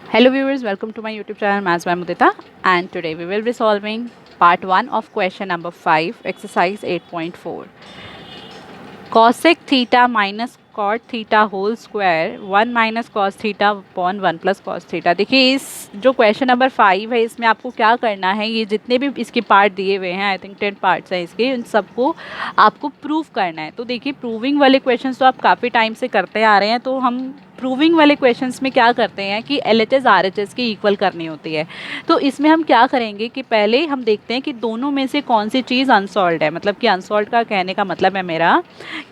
Hello viewers, welcome to my YouTube channel Maths by Mudita, and today we will be solving part 1 of question number 5, exercise 8.4. Cosec theta minus cot theta whole square 1 minus cos theta upon 1 plus cos theta. देखिए इस जो question number 5 है इसमें आपको क्या करना है, ये जितने भी इसके पार्ट दिए हुए हैं, आई थिंक 10 पार्ट्स हैं इसके, इन सबको आपको प्रूव करना है। तो देखिए प्रूविंग वाले क्वेश्चंस तो आप काफ़ी टाइम से करते आ रहे हैं, तो हम प्रूविंग वाले क्वेश्चंस में क्या करते हैं कि LHS RHS की इक्वल करनी होती है। तो इसमें हम क्या करेंगे कि पहले हम देखते हैं कि दोनों में से कौन सी चीज़ अनसॉल्व्ड है। मतलब कि अनसॉल्व्ड का कहने का मतलब है मेरा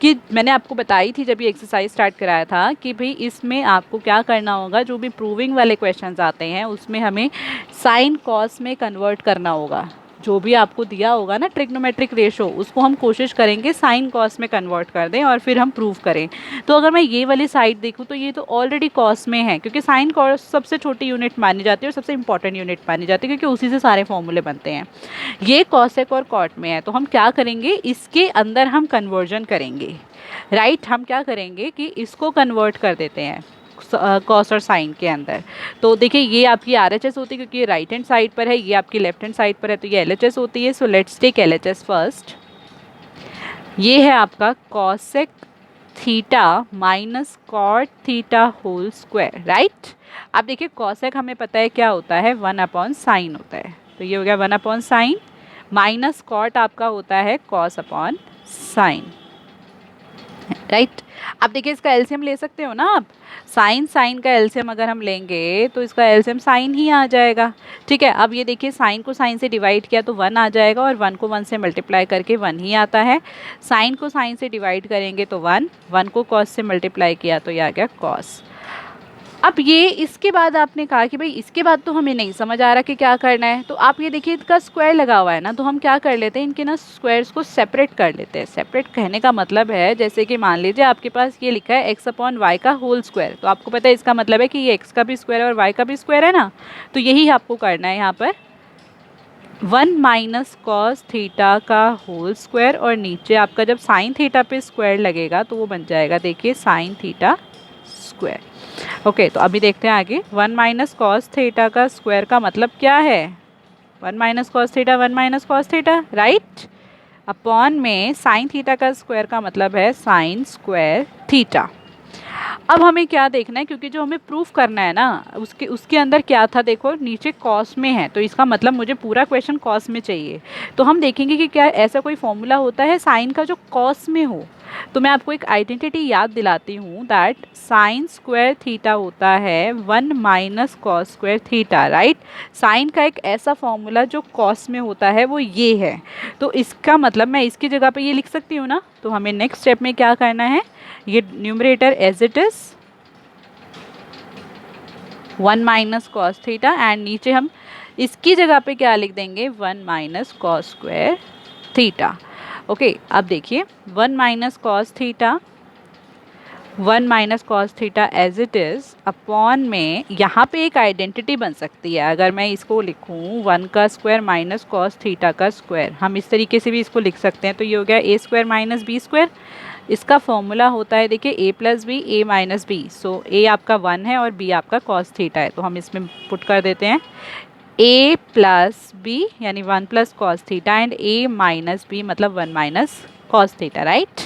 कि मैंने आपको बताई थी जब ये एक्सरसाइज स्टार्ट कराया था कि भाई इसमें आपको क्या करना होगा, जो भी प्रूविंग वाले क्वेश्चंस आते हैं उसमें हमें साइन कॉस में कन्वर्ट करना होगा। जो भी आपको दिया होगा ना ट्रिग्नोमेट्रिक रेशो, उसको हम कोशिश करेंगे साइन कॉस में कन्वर्ट कर दें और फिर हम प्रूव करें। तो अगर मैं ये वाली साइड देखूँ तो ये तो ऑलरेडी कॉस में है, क्योंकि साइन कॉस सबसे छोटी यूनिट मानी जाती है और सबसे इंपॉर्टेंट यूनिट मानी जाती है, क्योंकि उसी से सारे फॉर्मूले बनते हैं। ये कॉसेक और कॉट में है, तो हम क्या करेंगे, इसके अंदर हम कन्वर्जन करेंगे। राइट, हम क्या करेंगे कि इसको कन्वर्ट कर देते हैं कॉस और साइन के अंदर। तो देखिए ये आपकी RHS होती है क्योंकि ये राइट हैंड साइड पर है, ये आपकी लेफ्ट हैंड साइड पर है, तो ये LHS होती है। So let's take LHS first. ये है आपका cosec theta minus cot theta whole square. Right, अब देखिए कॉसेक हमें पता है क्या होता है, 1 अपॉन साइन होता है, तो ये हो गया 1 अपॉन साइन, माइनस कॉट आपका होता है कॉस अपॉन साइन। राइट, अब देखिए इसका एलसीएम ले सकते हो ना आप। साइन का एलसीएम अगर हम लेंगे तो इसका एलसीएम साइन ही आ जाएगा। ठीक है, अब ये देखिए साइन को साइन से डिवाइड किया तो 1 आ जाएगा, और 1 को 1 से मल्टीप्लाई करके 1 ही आता है। साइन को साइन से डिवाइड करेंगे तो 1 को कॉस से मल्टीप्लाई किया तो ये आ गया कॉस। अब ये इसके बाद आपने कहा कि भाई इसके बाद तो हमें नहीं समझ आ रहा कि क्या करना है, तो आप ये देखिए इसका स्क्वायर लगा हुआ है ना, तो हम क्या कर लेते हैं, इनके ना स्क्वायर्स को सेपरेट कर लेते हैं। सेपरेट कहने का मतलब है जैसे कि मान लीजिए आपके पास ये लिखा है x अपॉन वाई का होल स्क्वायर, तो आपको पता है इसका मतलब है कि ये x का भी स्क्वायर है और y का भी स्क्वायर है ना, तो यही आपको करना है यहाँ पर 1 माइनस कॉस थीटा का होल स्क्वायर, और नीचे आपका जब साइन थीटा पे स्क्वायर लगेगा तो वो बन जाएगा देखिए साइन थीटा स्क्वायर। ओके, तो अभी देखते हैं आगे। 1 माइनस कॉस थीटा का स्क्वायर का मतलब क्या है, 1 minus cos theta 1 minus cos theta, right, upon में साइन थीटा का स्क्वायर का मतलब है साइन स्क्वायर थीटा। अब हमें क्या देखना है, क्योंकि जो हमें प्रूफ करना है ना उसके अंदर क्या था, देखो नीचे कॉस में है, तो इसका मतलब मुझे पूरा क्वेश्चन कॉस में चाहिए। तो हम देखेंगे कि क्या ऐसा कोई फॉर्मूला होता है साइन का जो कॉस में हो। तो मैं आपको एक आइडेंटिटी याद दिलाती हूँ, दैट साइन स्क्वायर थीटा होता है 1 minus cos square theta. Right, sine का एक ऐसा फॉर्मूला जो कॉस में होता है वो ये है। तो इसका मतलब मैं इसकी जगह पे ये लिख सकती हूँ ना। तो हमें नेक्स्ट स्टेप में क्या करना है, ये numerator as it is 1 minus cos theta, and नीचे हम इसकी जगह पे क्या लिख देंगे, 1 minus cos square theta. Okay, अब देखिए 1 minus cos theta 1 minus cos theta as it is upon में यहाँ पे एक आइडेंटिटी बन सकती है। अगर मैं इसको लिखूँ 1 का स्क्वायर माइनस कॉस थीटा का स्क्वायर, हम इस तरीके से भी इसको लिख सकते हैं, तो ये हो गया ए स्क्वायर माइनस बी स्क्वायर। इसका फॉर्मूला होता है देखिए ए प्लस बी ए माइनस बी। सो ए आपका 1 है और बी आपका कॉस थीटा है, तो हम इसमें पुट कर देते हैं ए प्लस बी यानी 1 plus cos theta, and A minus B मतलब 1 माइनस कॉस थीटा। राइट,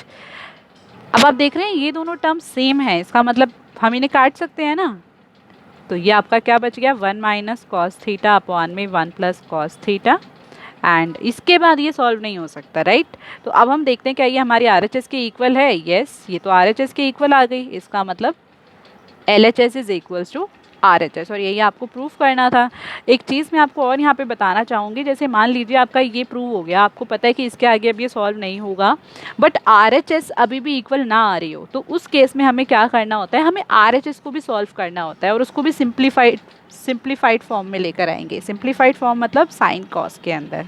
अब आप देख रहे हैं ये दोनों टर्म सेम है, इसका मतलब हम इन्हें काट सकते हैं ना। तो ये आपका क्या बच गया, 1 माइनस कॉस थीटा अपॉन में 1 प्लस कॉस थीटा, एंड इसके बाद ये सॉल्व नहीं हो सकता। राइट, तो अब हम देखते हैं क्या ये हमारी RHS के इक्वल है। यस, ये तो RHS के इक्वल आ गई, इसका मतलब LHS is equals to RHS, और यही आपको प्रूफ करना था। एक चीज़ मैं आपको और यहाँ पे बताना चाहूँगी, जैसे मान लीजिए आपका ये प्रूव हो गया, आपको पता है कि इसके आगे अब ये सॉल्व नहीं होगा, बट RHS अभी भी इक्वल ना आ रही हो, तो उस केस में हमें क्या करना होता है, हमें RHS को भी सॉल्व करना होता है और उसको भी सिंप्लीफाइड फॉर्म में लेकर आएंगे। सिंप्लीफाइड फॉर्म मतलब साइन कॉस के अंदर।